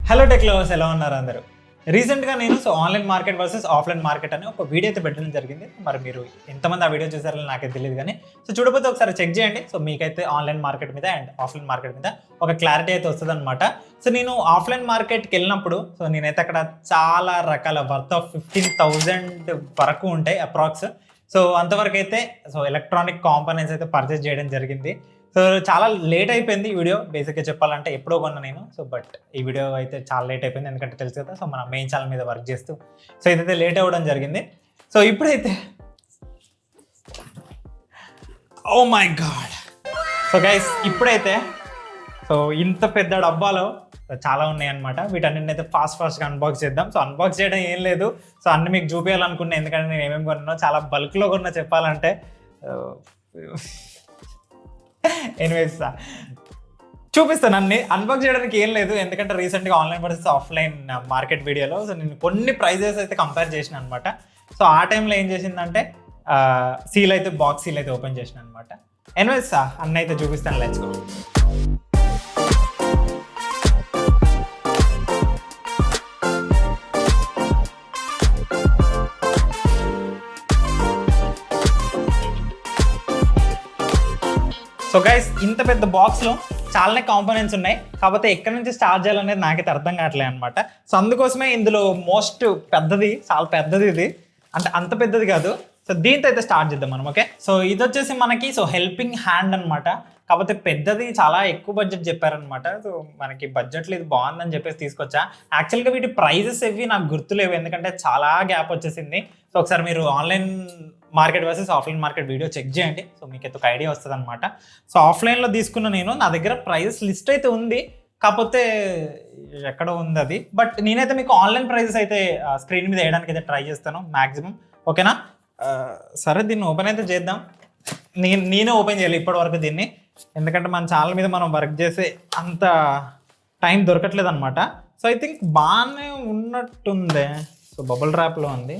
Hello tech lovers, ఎలా ఉన్నారు అందరూ? రీసెంట్గా నేను online market versus offline market అని ఒక వీడియో అయితే పెట్టడం జరిగింది. మరి మీరు ఎంతమంది ఆ వీడియో చూసారో నాకైతే తెలియదు, కానీ చూడకపోతే ఒకసారి చెక్ చేయండి. మీకైతే ఆన్లైన్ మార్కెట్ మీద అండ్ ఆఫ్లైన్ మార్కెట్ మీద ఒక క్లారిటీ అయితే వస్తుంది అనమాట. నేను ఆఫ్లైన్ మార్కెట్కి వెళ్ళినప్పుడు నేనైతే అక్కడ చాలా రకాల వర్త్ ఆఫ్ 15,000 వరకు ఉంటాయి అప్రాక్స్. అంతవరకు అయితే ఎలక్ట్రానిక్ కాంపోనెంట్స్ అయితే పర్చేస్ చేయడం జరిగింది. చాలా లేట్ అయిపోయింది ఈ వీడియో. బేసిక్గా చెప్పాలంటే ఎప్పుడో కొన్నా నేను. బట్ ఈ వీడియో అయితే చాలా లేట్ అయిపోయింది, ఎందుకంటే తెలుసు కదా, మన మెయిన్ ఛానల్ మీద వర్క్ చేస్తూ ఇదైతే లేట్ అవ్వడం జరిగింది. ఇప్పుడైతే ఓ మై గాడ్. గైస్, ఇప్పుడైతే ఇంత పెద్ద డబ్బాలో చాలా ఉన్నాయి అనమాట. వీటన్నిటిని అయితే ఫాస్ట్గా అన్బాక్స్ చేద్దాం. అన్బాక్స్ చేయడం ఏం లేదు, అన్ని మీకు చూపించాలనుకున్నా, ఎందుకంటే నేను ఏమేమి కొన్నానో చాలా బల్క్లో కొన్నా చెప్పాలంటే. ఎనీవేస్ చూపిస్తాను. అన్ని అన్బాక్స్ చేయడానికి ఏం లేదు, ఎందుకంటే రీసెంట్గా ఆన్లైన్ వర్సెస్ ఆఫ్లైన్ మార్కెట్ వీడియోలో నేను కొన్ని ప్రైజెస్ అయితే కంపేర్ చేసిన అనమాట. ఆ టైంలో ఏం చేసిందంటే సీల్ అయితే బాక్స్ సీల్ అయితే ఓపెన్ చేసిన అనమాట. ఎనీవేస్ అన్న అయితే చూపిస్తాను, లెట్స్ గో. గైస్, ఇంత పెద్ద బాక్స్లో చాలానే కాంపోనెంట్స్ ఉన్నాయి, కాకపోతే ఎక్కడి నుంచి స్టార్ట్ చేయాలనేది నాకైతే అర్థం కావట్లేదు అనమాట. అందుకోసమే ఇందులో మోస్ట్ పెద్దది, చాలా పెద్దది ఇది, అంటే అంత పెద్దది కాదు. దీంతో అయితే స్టార్ట్ చేద్దాం మనం. ఓకే, ఇది వచ్చేసి మనకి హెల్పింగ్ హ్యాండ్ అనమాట. కాకపోతే పెద్దది, చాలా ఎక్కువ బడ్జెట్ చెప్పారనమాట. మనకి బడ్జెట్లో ఇది బాగుందని చెప్పేసి తీసుకొచ్చా. యాక్చువల్గా వీటి ప్రైజెస్ ఇవి నాకు గుర్తులేవు, ఎందుకంటే చాలా గ్యాప్ వచ్చేసింది. ఒకసారి మీరు online market versus offline market video check చేయండి, మీకైతే ఒక ఐడియా వస్తుంది అనమాట. ఆఫ్లైన్లో తీసుకున్న నేను, నా దగ్గర ప్రైజెస్ లిస్ట్ అయితే ఉంది, కాకపోతే ఎక్కడో ఉంది అది. బట్ నేనైతే మీకు ఆన్లైన్ ప్రైజెస్ అయితే స్క్రీన్ మీద వేయడానికి అయితే ట్రై చేస్తాను మ్యాక్సిమం. ఓకేనా? సరే, దీన్ని ఓపెన్ అయితే చేద్దాం. నేనే ఓపెన్ చేయాలి ఇప్పటి వరకు దీన్ని, ఎందుకంటే మన ఛానల్ మీద మనం వర్క్ చేసే అంత టైం దొరకట్లేదు అనమాట. ఐ థింక్ బాగానే ఉన్నట్టుందే. బబుల్ ర్యాప్లో ఉంది.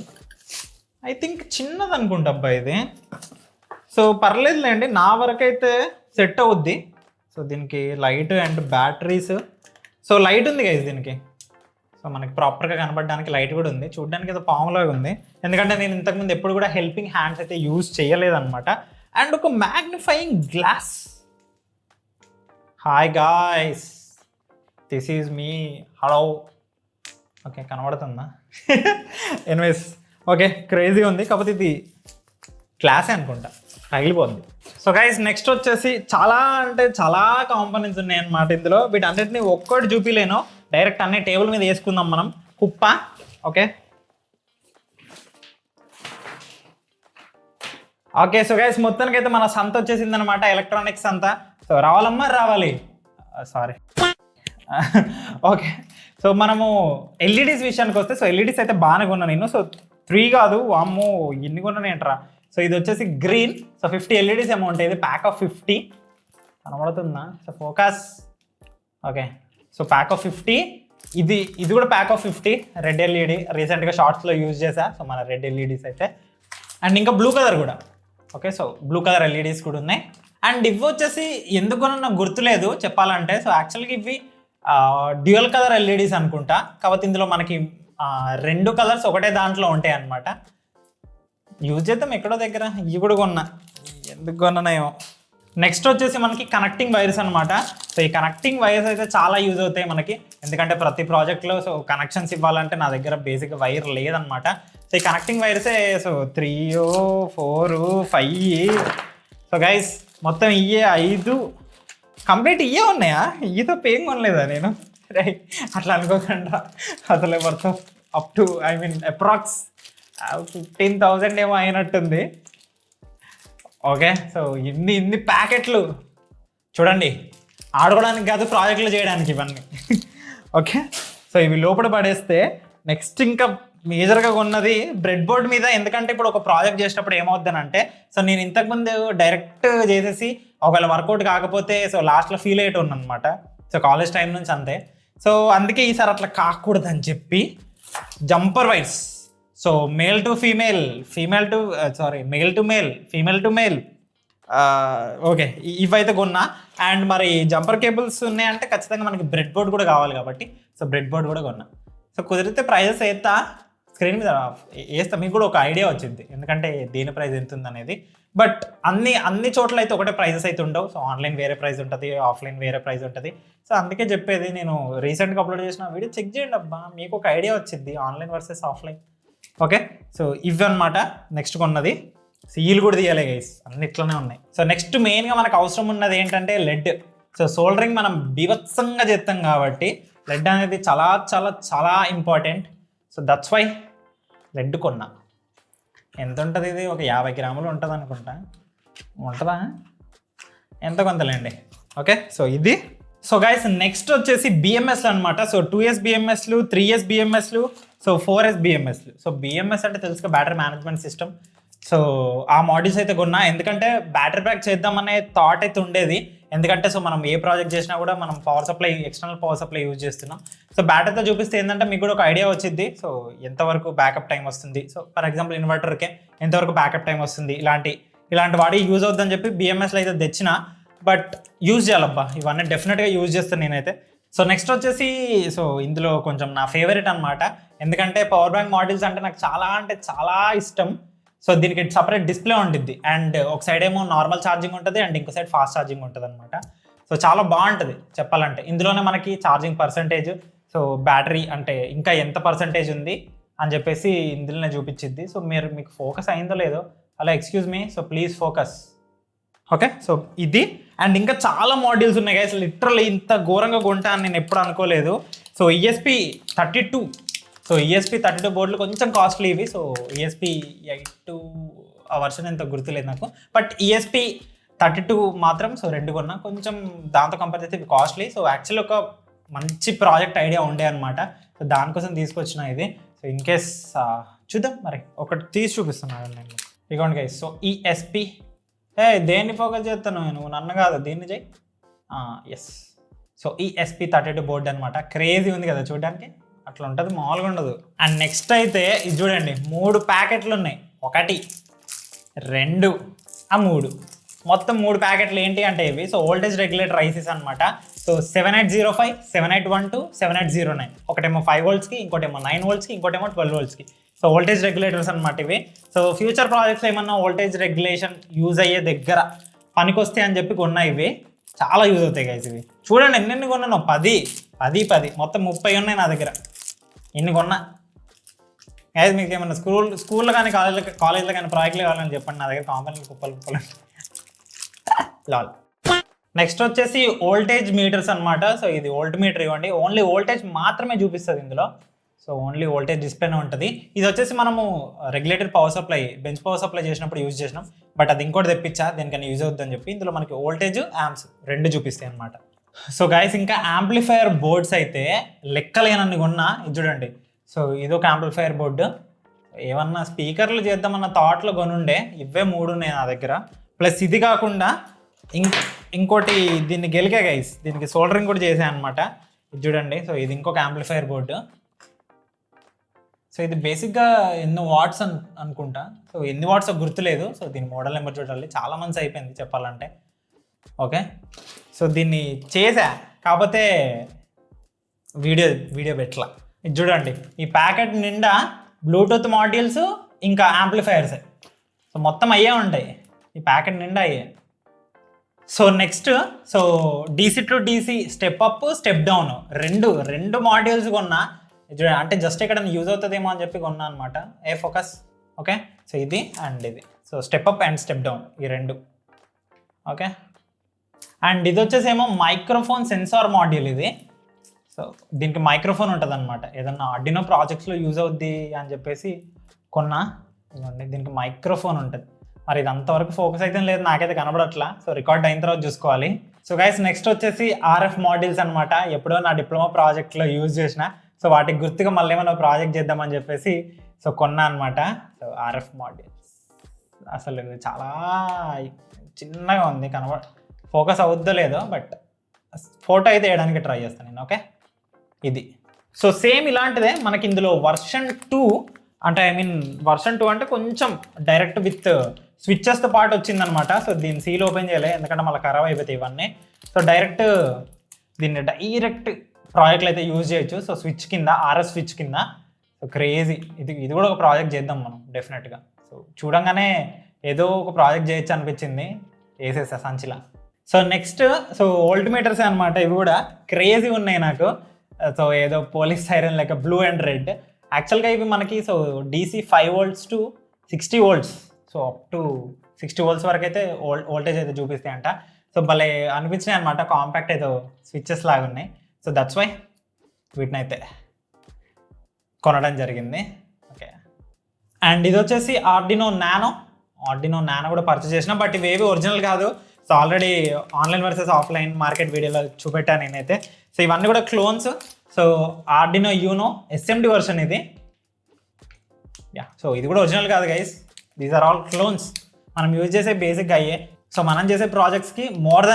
ఐ థింక్ చిన్నది అనుకుంటా అబ్బా ఇది. పర్లేదులేండి, నా వరకు అయితే సెట్ అవుద్ది. దీనికి లైట్ అండ్ బ్యాటరీస్. లైట్ ఉంది గైస్ దీనికి. మనకి ప్రాపర్గా కనబడడానికి లైట్ కూడా ఉంది. చూడడానికి అయితే పాములాగా ఉంది, ఎందుకంటే నేను ఇంతకుముందు ఎప్పుడు కూడా హెల్పింగ్ హ్యాండ్స్ అయితే యూజ్ చేయలేదన్నమాట. అండ్ ఒక magnifying glass. Hi guys, this is me. Hello. Okay, కనబడుతుందా? ఎనీవేస్, ఓకే, క్రేజీ ఉంది, కాకపోతే ఇది క్లాసే అనుకుంటా, పగిలిపోద్ది. గైస్, నెక్స్ట్ వచ్చేసి చాలా అంటే చాలా కాంపోనెంట్స్ ఉన్నాయి అన్నమాట ఇందులో. వీటన్నిటిని ఒక్కటి చూపిలేను, డైరెక్ట్ అన్ని టేబుల్ మీద వేసుకుందాం మనం, కుప్ప. ఓకే ఓకే గైస్, మొత్తానికి అయితే మన సంత వచ్చేసింది అనమాట, ఎలక్ట్రానిక్స్ అంతా. రావాలమ్మా, రావాలి. సారీ. ఓకే, మనము ఎల్ఈడీస్ విషయానికి వస్తే, ఎల్ఈడీస్ అయితే బాగానే కొన్నాను నేను. 3 కాదు, వామ్మో ఇన్ని కొన్నాను ఏంట్రా. ఇది వచ్చేసి గ్రీన్. 50 ఎల్ఈడీస్ అమౌంట్, ఇది ప్యాక్ ఆఫ్ 50 కనబడుతుందా? ఫోకస్. Okay, pack of 50. ఇది కూడా ప్యాక్ ఆఫ్ 50 రెడ్ ఎల్ఈడి. రీసెంట్గా షార్ట్స్లో యూజ్ చేసా, మన రెడ్ ఎల్ఈడీస్ అయితే. అండ్ ఇంకా బ్లూ కలర్ కూడా. ఓకే, బ్లూ కలర్ ఎల్ఈడీస్ కూడా ఉన్నాయి. అండ్ ఇవి వచ్చేసి ఎందుకు నాకు గుర్తులేదు చెప్పాలంటే. యాక్చువల్గా ఇవి డ్యూయల్ కలర్ ఎల్ఈడీస్ అనుకుంటా, కాకపోతే ఇందులో మనకి 2 కలర్స్ ఒకటే దాంట్లో ఉంటాయి అన్నమాట. యూజ్ చేద్దాం ఎక్కడో దగ్గర. ఇవి కూడా కొన్నా, ఎందుకు కొన్నానేమో. నెక్స్ట్ వచ్చేసి మనకి కనెక్టింగ్ వైర్స్ అనమాట. ఈ కనెక్టింగ్ వైర్స్ అయితే చాలా యూజ్ అవుతాయి మనకి, ఎందుకంటే ప్రతి ప్రాజెక్ట్లో కనెక్షన్స్ ఇవ్వాలంటే నా దగ్గర బేసిక్ వైర్ లేదనమాట. ఈ కనెక్టింగ్ వైర్సే 3, 4, 5. గైస్, మొత్తం ఇయే 5 కంప్లీట్ ఇయే ఉన్నాయా? ఈతో పేం కొనలేదా నేను? రైట్, అట్లా అనుకోకుండా. అసలే వర్త్ అప్ టు అప్రాక్స్ 15,000 ఏమో అయినట్టుంది. ఓకే, ఇన్ని ప్యాకెట్లు చూడండి, ఆడుకోవడానికి కాదు, ప్రాజెక్టులు చేయడానికి ఇవన్నీ. ఓకే, ఇవి లోపల పడేస్తే నెక్స్ట్ ఇంకా మేజర్గా కొన్నది బ్రెడ్ బోర్డ్ మీద. ఎందుకంటే ఇప్పుడు ఒక ప్రాజెక్ట్ చేసినప్పుడు ఏమవుద్దనంటే, నేను ఇంతకుముందు డైరెక్ట్ చేసేసి ఒకవేళ వర్కౌట్ కాకపోతే లాస్ట్లో ఫీల్ అయ్యేటోను అనమాట. కాలేజ్ టైం నుంచి అంతే. అందుకే ఈసారి అట్లా కాకూడదని చెప్పి jumper wires. Male to female, male to male, female to male, okay, ఇవైతే కొన్నా. అండ్ మరి జంపర్ కేబుల్స్ ఉన్నాయంటే ఖచ్చితంగా మనకి బ్రెడ్ బోర్డ్ కూడా కావాలి కాబట్టి సో బ్రెడ్ బోర్డ్ కూడా కొన్నా. సో కుదిరితే ప్రైజెస్ వేస్తా స్క్రీన్ మీద వేస్తా, మీకు కూడా ఒక ఐడియా వచ్చింది ఎందుకంటే దేని ప్రైస్ ఎంత ఉంది అనేది. బట్ అన్ని చోట్ల అయితే ఒకటే ప్రైజెస్ అయితే ఉండవు. సో ఆన్లైన్ వేరే ప్రైస్ ఉంటుంది, ఆఫ్లైన్ వేరే ప్రైస్ ఉంటుంది. సో అందుకే చెప్పేది, నేను రీసెంట్గా అప్లోడ్ చేసిన వీడియో చెక్ చేయండి అబ్బా, మీకు ఒక ఐడియా వచ్చింది online versus offline. Okay, so ఇవి అనమాట నెక్స్ట్ కొన్నది. సీల్ కూడా తీయాలి గైస్, అన్నిట్లోనే ఉన్నాయి. సో నెక్స్ట్ మెయిన్గా మనకు అవసరం ఉన్నది ఏంటంటే లెడ్. సో సోల్డరింగ్ మనం బీభత్సంగా చేస్తాం కాబట్టి లెడ్ అనేది చాలా చాలా చాలా important. So that's why LED కొన్నా. ఎంత ఉంటుంది ఇది? ఒక 50 గ్రాములు ఉంటుంది అనుకుంటా, ఉంటుందా? ఎంత కొంతలేండి. ఓకే, సో ఇది. సో గైస్ నెక్స్ట్ వచ్చేసి బిఎంఎస్లు అనమాట. సో 2S బిఎంఎస్లు, 3S బిఎంఎస్లు, సో 4S బిఎంఎస్లు. సో బిఎంఎస్ అంటే తెలుసుగా బ్యాటరీ మేనేజ్మెంట్ సిస్టమ్. సో ఆ మోడల్స్ అయితే కొన్నా, ఎందుకంటే బ్యాటరీ బ్యాక్ చేద్దామనే థాట్ అయితే ఉండేది. ఎందుకంటే సో మనం ఏ ప్రాజెక్ట్ చేసినా కూడా మనం power supply, external power supply use చేస్తున్నాం. సో బ్యాటరీతో చూపిస్తే ఏంటంటే మీకు కూడా ఒక ఐడియా వచ్చింది. సో ఎంతవరకు బ్యాకప్ టైం వస్తుంది, సో ఫర్ ఎగ్జాంపుల్ ఇన్వర్టర్కే ఎంతవరకు బ్యాకప్ టైం వస్తుంది, ఇలాంటి వాడి యూజ్ అవుతుందని చెప్పి బిఎంఎస్లో అయితే తెచ్చిన. బట్ యూజ్ చేయాలబ్బా, ఇవన్నీ డెఫినెట్గా యూజ్ చేస్తాను నేనైతే. సో నెక్స్ట్ వచ్చేసి సో ఇందులో కొంచెం నా ఫేవరెట్ అనమాట, ఎందుకంటే పవర్ బ్యాంక్ మోడల్స్ అంటే నాకు చాలా ఇష్టం. సో దీనికి సపరేట్ డిస్ప్లే ఉంటుంది, అండ్ ఒక సైడ్ ఏమో నార్మల్ ఛార్జింగ్ ఉంటుంది, అండ్ ఇంకో సైడ్ ఫాస్ట్ ఛార్జింగ్ ఉంటుంది అనమాట. సో చాలా బాగుంటుంది చెప్పాలంటే. ఇందులోనే మనకి ఛార్జింగ్ పర్సంటేజ్, సో బ్యాటరీ అంటే ఇంకా ఎంత పర్సంటేజ్ ఉంది అని చెప్పేసి ఇందులోనే చూపించింది. సో మీకు ఫోకస్ అయిందో లేదో అలా excuse me, so please focus. Okay, so ఇది. అండ్ ఇంకా చాలా మోడ్యూల్స్ ఉన్నాయి గైస్, లిటరల్లీ ఇంత ఘోరంగా కొంటా అని నేను ఎప్పుడు అనుకోలేదు. సో ESP32, సో ESP32 బోర్డులు కొంచెం కాస్ట్లీ ఇవి. సో ESP82 ఆ వర్షన్ ఎంత గుర్తులేదు నాకు, బట్ ESP32 మాత్రం సో 2 కొన్నా. కొంచెం దాంతో కంపేర్ చేస్తే ఇవి కాస్ట్లీ. సో యాక్చువల్లీ ఒక మంచి ప్రాజెక్ట్ ఐడియా ఉండే అనమాట, సో దానికోసం తీసుకొచ్చిన ఇది. సో ఇన్ కేస్ చూద్దాం, మరి ఒకటి తీసి చూపిస్తున్నాను నేను. ఇదిగోండి గైస్, సో ESP దేన్ని ఫోకస్ చేస్తాను నువ్వు, నన్ను కాదు దీన్ని చేయి. ఎస్, సో ESP32 బోర్డు అనమాట. క్రేజీ ఉంది కదా చూడడానికి, అట్లా ఉంటుంది, మామూలుగా ఉండదు. అండ్ నెక్స్ట్ అయితే ఇది చూడండి, 3 ప్యాకెట్లు ఉన్నాయి, 1 2 3, మొత్తం 3 ప్యాకెట్లు. ఏంటి అంటే ఇవి సో వోల్టేజ్ రెగ్యులేటర్ ఐసీస్ అనమాట. సో 7805, 7812, 7809, ఒకటేమో 5 voltsకి, ఇంకోటేమో 9 voltsకి, ఇంకోటేమో 12 voltsకి. సో వోల్టేజ్ రెగ్యులేటర్స్ అనమాట ఇవి. సో ఫ్యూచర్ ప్రాజెక్ట్స్ ఏమన్నా వోల్టేజ్ రెగ్యులేషన్ యూజ్ అయ్యే దగ్గర పనికొస్తాయి అని చెప్పి కొన్నా. ఇవి చాలా యూజ్ అవుతాయి గైస్. ఇవి చూడండి ఎన్ని కొన్నాను, 10 మొత్తం 30 ఉన్నాయి నా దగ్గర. ఇన్ని కొన్నా గైస్. మీకు ఏమన్నా స్కూల్లో కానీ కాలేజ్లో కానీ ప్రాజెక్టులు కావాలని చెప్పండి, నా దగ్గర కంపెనీలు కుప్పలు లాల్. నెక్స్ట్ వచ్చేసి వోల్టేజ్ మీటర్స్ అనమాట. సో ఇది వోల్ట్ మీటర్ ఇవ్వండి, ఓన్లీ వోల్టేజ్ మాత్రమే చూపిస్తుంది ఇందులో. సో ఓన్లీ వోల్టేజ్ డిస్ప్లేనే ఉంటుంది. ఇది వచ్చేసి మనము regulated power supply, bench power supply చేసినప్పుడు యూజ్ చేసినాం, బట్ అది ఇంకోటి తెప్పించా దేనికన్నా యూజ్ అవుతుందని చెప్పి. ఇందులో మనకి వోల్టేజ్, యాంప్స్ 2 చూపిస్తాయి అనమాట. సో గైస్ ఇంకా యాంప్లిఫైయర్ బోర్డ్స్ అయితే లెక్కలేనన్ని కొన్నా. ఇది చూడండి, సో ఇదొక యాంప్లిఫైయర్ బోర్డు. ఏమన్నా స్పీకర్లు చేద్దామన్న థాట్లో కొనుండే, ఇవే 3 ఉన్నాయి నా దగ్గర. ప్లస్ ఇది కాకుండా ఇంకోటి దీన్ని గెలికా గైస్, దీనికి సోల్డరింగ్ కూడా చేశాను అనమాట. ఇది చూడండి, సో ఇది ఇంకొక యాంప్లిఫైయర్ బోర్డు. సో ఇది బేసిక్గా ఎన్ని వాట్స్ అనుకుంటా, సో ఎన్ని వాట్స్ గుర్తులేదు. సో దీని మోడల్ నెంబర్ చూడాలి, చాలా మంత్స్ అయిపోయింది చెప్పాలంటే. ఓకే, సో దీన్ని చేసా, కాకపోతే వీడియో పెట్టలా. ఇది చూడండి, ఈ ప్యాకెట్ నిండా బ్లూటూత్ మాడ్యూల్స్ ఇంకా యాంప్లిఫైయర్స్. సో మొత్తం అయ్యే ఉంటాయి, ఈ ప్యాకెట్ నిండా అయ్యే. So next so DC to DC step up, step down, రెండు మాడ్యూల్స్ కొన్నా. అంటే జస్ట్ ఇక్కడ యూజ్ అవుతుందేమో అని చెప్పి కొన్నా అనమాట. ఫోకస్. ఓకే, సో ఇది అండ్ ఇది, so step up and step down ఈ 2. ఓకే, అండ్ ఇది వచ్చేసేమో మైక్రోఫోన్ సెన్సార్ మాడ్యూల్ ఇది. సో దీనికి మైక్రోఫోన్ ఉంటుంది అనమాట, ఏదన్నా ఆర్డినో ప్రాజెక్ట్స్లో యూజ్ అవుద్ది అని చెప్పేసి కొన్నా. ఇవ్వండి, దీనికి మైక్రోఫోన్ ఉంటుంది. మరి ఇది అంతవరకు ఫోకస్ అయితే లేదు, నాకైతే కనబడట్లా. సో రికార్డ్ అయిన తర్వాత చూసుకోవాలి. సో గైస్ నెక్స్ట్ వచ్చేసి RF మాడ్యూల్స్ అనమాట. ఎప్పుడో నా డిప్లొమా ప్రాజెక్ట్లో యూజ్ చేసిన, సో వాటికి గుర్తుగా మళ్ళీ ఏమైనా ప్రాజెక్ట్ చేద్దామని చెప్పేసి సో కొన్నా అనమాట. సో RF మాడ్యూల్స్ అసలు చాలా చిన్నగా ఉంది, ఫోకస్ అవుద్దో లేదో, బట్ ఫోటో అయితే వేయడానికి ట్రై చేస్తాను నేను. ఓకే, ఇది. సో సేమ్ ఇలాంటిదే మనకి ఇందులో వర్షన్ 2 అంటే వర్షన్ 2 అంటే కొంచెం డైరెక్ట్ విత్ స్విచ్చెస్తో పాటు వచ్చిందనమాట. సో దీన్ని సీల్ ఓపెన్ చేయలే, ఎందుకంటే మళ్ళీ ఖరాబ్ అయిపోతాయి ఇవన్నీ. సో డైరెక్ట్ దీన్ని డైరెక్ట్ ప్రాజెక్ట్లో అయితే యూజ్ చేయొచ్చు. సో స్విచ్ కింద, ఆర్ఎస్ స్విచ్ కింద. సో క్రేజీ, ఇది కూడా ఒక ప్రాజెక్ట్ చేద్దాం మనం డెఫినెట్గా. సో చూడంగానే ఏదో ఒక ప్రాజెక్ట్ చేయొచ్చు అనిపించింది, వేసేసా సంచిలా. So next so volt meters అనమాట. ఇవి కూడా క్రేజీ ఉన్నాయి నాకు. సో ఏదో police siren like blue and red. యాక్చువల్గా ఇవి మనకి so DC 5 volts to 60 volts, so up to 60 volts వరకు అయితే వోల్టేజ్ అయితే చూపిస్తాయి అంట. సో భలే అనిపించినాయి అనమాట, కాంపాక్ట్ ఏదో స్విచ్చెస్ లాగా ఉన్నాయి. సో దట్స్ వై వీటిని అయితే కొనడం జరిగింది. ఓకే, అండ్ ఇది వచ్చేసి ఆర్డినో నానో కూడా పర్చేస్ చేసిన, బట్ ఇవేవి ఒరిజినల్ కాదు. So already online versus offline market వీడియోలో చూపెట్టాను నేనైతే. సో ఇవన్నీ కూడా clones. So Arduino Uno SMD version ఇది. యా, సో ఇది కూడా ఒరిజినల్ కాదు guys, these are all clones. మనం యూజ్ చేసే బేసిక్గా అయ్యే. సో మనం చేసే ప్రాజెక్ట్స్కి మోర్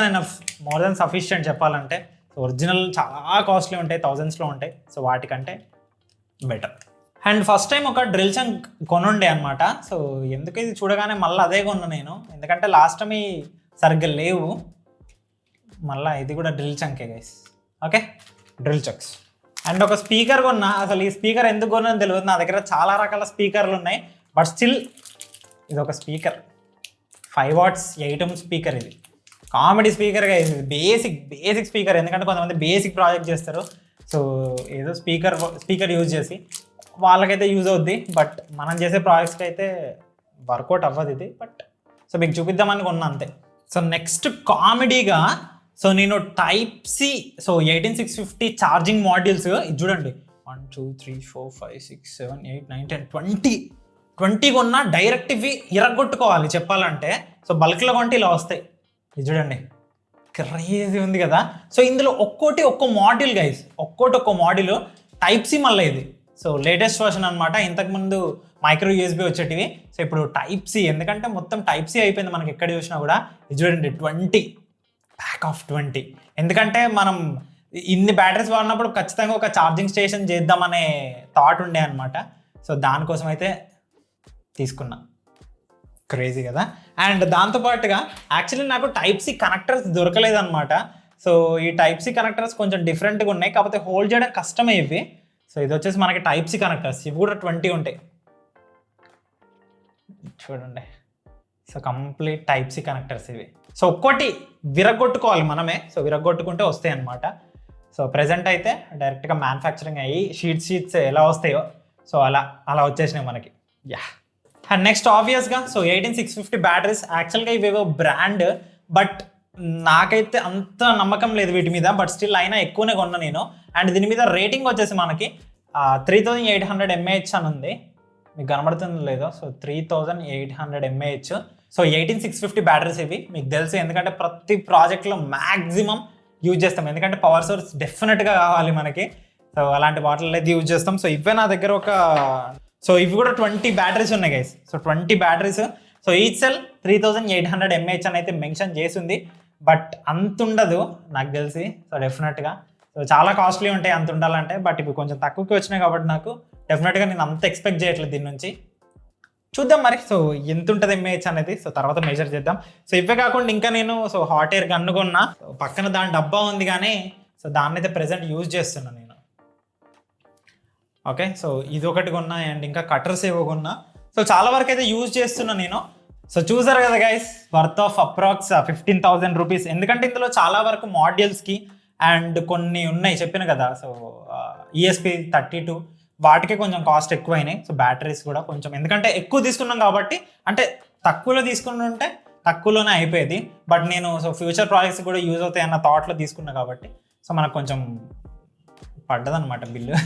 దెన్ సఫిషియంట్ చెప్పాలంటే. సో ఒరిజినల్ చాలా కాస్ట్లీ ఉంటాయి, థౌజండ్స్లో ఉంటాయి. సో వాటికంటే బెటర్. అండ్ ఫస్ట్ టైం ఒక డ్రిల్ చంక్ కొనుండే అనమాట. సో ఎందుకు ఇది చూడగానే మళ్ళీ అదే కొన్నా నేను, ఎందుకంటే లాస్ట్ టైం సరిగ్గా లేవు. మళ్ళీ ఇది కూడా డ్రిల్ చంకే guys. Okay, drill chucks. And ఒక స్పీకర్ కొన్నా. అసలు ఈ స్పీకర్ ఎందుకు కొన్నా తెలియదు, నా దగ్గర చాలా రకాల స్పీకర్లు ఉన్నాయి, బట్ స్టిల్ ఇది ఒక స్పీకర్ 5 watts 8 ohm స్పీకర్. ఇది కామెడీ స్పీకర్గా, ఇది బేసిక్ స్పీకర్. ఎందుకంటే కొంతమంది బేసిక్ ప్రాజెక్ట్ చేస్తారు. సో ఏదో స్పీకర్ యూజ్ చేసి వాళ్ళకైతే యూజ్ అవుద్ది, బట్ మనం చేసే ప్రాజెక్ట్స్కి అయితే వర్కౌట్ అవ్వదు ఇది. బట్ సో మీకు చూపిద్దామని కొన్నా అంతే. సో నెక్స్ట్ కామెడీగా సో నేను Type-C సో 18650 ఛార్జింగ్ మాడ్యూల్స్ ఇది చూడండి. 1 2 3 4 5 6 7 8 9 10 20 కొన్నా. డైరెక్ట్ ఇవి ఇరగొట్టుకోవాలి చెప్పాలంటే. సో బల్క్లో కొంటే ఇలా వస్తాయి. ఇది చూడండి, క్రేజీ ఉంది కదా. సో ఇందులో ఒక్కో మాడ్యూల్ గైస్, ఒక్కో మాడ్యూల్ Type-C మళ్ళీ ఇది. సో లేటెస్ట్ వర్షన్ అనమాట. ఇంతకుముందు మైక్రో USB వచ్చేటివి. సో ఇప్పుడు Type-C, ఎందుకంటే మొత్తం Type-C అయిపోయింది మనకి ఎక్కడ చూసినా కూడా. ఇది చూడండి 20 ప్యాక్ ఆఫ్ 20. ఎందుకంటే మనం ఇన్ని బ్యాటరీస్ వాడినప్పుడు ఖచ్చితంగా ఒక ఛార్జింగ్ స్టేషన్ చేద్దామనే థాట్ ఉండే అనమాట. సో దానికోసం అయితే తీసుకున్నా. క్రేజీ కదా. అండ్ దాంతోపాటుగా యాక్చువల్లీ నాకు Type-C కనెక్టర్స్ దొరకలేదన్నమాట. సో ఈ Type-C కనెక్టర్స్ కొంచెం డిఫరెంట్గా ఉన్నాయి, కాకపోతే హోల్డ్ చేయడం కష్టమే ఇవి. సో ఇది వచ్చేసి మనకి Type-C కనెక్టర్స్, ఇవి కూడా 20 ఉంటాయి చూడండి. సో కంప్లీట్ Type-C కనెక్టర్స్ ఇవి. సో ఒక్కటి విరగొట్టుకోవాలి మనమే. సో విరగొట్టుకుంటే వస్తాయి అనమాట. సో ప్రెజెంట్ అయితే డైరెక్ట్గా మ్యానుఫ్యాక్చరింగ్ అయ్యి షీట్స్ ఎలా వస్తాయో సో అలా వచ్చేసినాయి మనకి. యా, అండ్ నెక్స్ట్ ఆబ్వియస్గా సో 18650 బ్యాటరీస్. యాక్చువల్గా ఇవేవో బ్రాండ్, బట్ నాకైతే అంత నమ్మకం లేదు వీటి మీద, బట్ స్టిల్ అయినా ఎక్కువనే కొన్నా నేను. అండ్ దీని మీద రేటింగ్ వచ్చేసి మనకి 3800 mAh అని ఉంది, మీకు కనబడుతుందో లేదో. So 3800 mAh. సో 18650 బ్యాటరీస్ ఇవి మీకు తెలుసు, ఎందుకంటే ప్రతి ప్రాజెక్ట్లో మ్యాక్సిమం యూజ్ చేస్తాం, ఎందుకంటే పవర్ సోర్స్ డెఫినెట్గా కావాలి మనకి. సో అలాంటి వాటిల్లో అయితే యూజ్ చేస్తాం. సో ఇవే నా దగ్గర సో ఇవి కూడా 20 బ్యాటరీస్ ఉన్నాయి guys. So 20 batteries. So each cell 3800 mAh అని అయితే మెన్షన్ చేసింది, బట్ అంత ఉండదు నాకు తెలిసి. సో డెఫినెట్గా సో చాలా కాస్ట్లీ ఉంటాయి అంత ఉండాలంటే, బట్ ఇవి కొంచెం తక్కువకి వచ్చినాయి కాబట్టి నాకు డెఫినెట్గా నేను అంత ఎక్స్పెక్ట్ చేయట్లేదు దీని నుంచి. చూద్దాం మరి సో ఎంత ఉంటుంది mAh అనేది. సో తర్వాత మెజర్ చేద్దాం. సో ఇవే కాకుండా ఇంకా నేను సో హాట్ ఎయిర్ గన్ను కొన్నా. పక్కన దాని డబ్బా ఉంది కానీ సో దాన్ని అయితే ప్రెజెంట్ యూజ్ చేస్తున్నాను నేను. ఓకే, సో ఇది ఒకటి కొన్నా అండ్ ఇంకా కట్టర్స్ ఏవో కొన్నా. సో చాలా వరకు అయితే యూజ్ చేస్తున్నా నేను. సో చూసారు కదా guys, worth of approx 15,000 rupees. ఎందుకంటే ఇందులో చాలా వరకు మాడ్యూల్స్కి అండ్ కొన్ని ఉన్నాయి చెప్పిన కదా. సో ESP32 వాటికి కొంచెం కాస్ట్ ఎక్కువైనాయి. సో బ్యాటరీస్ కూడా కొంచెం, ఎందుకంటే ఎక్కువ తీసుకున్నాం కాబట్టి, అంటే తక్కువలో తీసుకుంటుంటే తక్కువలోనే అయిపోయేది, బట్ నేను సో ఫ్యూచర్ ప్రాజెక్ట్స్ కూడా యూజ్ అవుతాయి అన్న థాట్లో తీసుకున్నా కాబట్టి సో మనకు కొంచెం పడ్డదనమాట బిల్లు.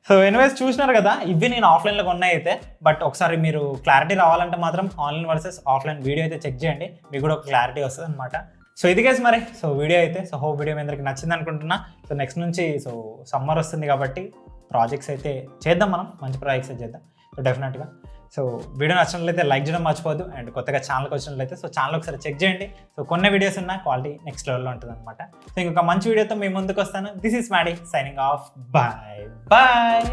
సో ఎనీవేస్ చూసినారు కదా, ఇవి నేను ఆఫ్లైన్లో కొన్నాయి అయితే. బట్ ఒకసారి మీరు క్లారిటీ రావాలంటే మాత్రం ఆన్లైన్ వర్సెస్ ఆఫ్లైన్ వీడియో అయితే చెక్ చేయండి, మీకు కూడా ఒక క్లారిటీ వస్తుంది అనమాట. సో ఇది గైస్ మరి సో వీడియో అయితే. సో హోప్ వీడియో మీ అందరికి నచ్చింది అనుకుంటున్నా. సో నెక్స్ట్ నుంచి సో సమ్మర్ వస్తుంది కాబట్టి ప్రాజెక్ట్స్ అయితే చేద్దాం, మనం మంచి ప్రాజెక్ట్స్ అయితే చేద్దాం. సో డెఫినెట్గా సో వీడియో నచ్చినట్లయితే లైక్ చేయడం మర్చిపోద్దు. అండ్ కొత్తగా ఛానల్కి వచ్చినట్లయితే సో ఛానల్ ఒకసారి చెక్ చేయండి. సో కొన్ని వీడియోస్ ఉన్న క్వాలిటీ నెక్స్ట్ లెవెల్లో ఉంటుంది అనమాట. సో ఇంకొక మంచి వీడియోతో మీ ముందుకు వస్తాను. This is Maddy signing off. Bye bye.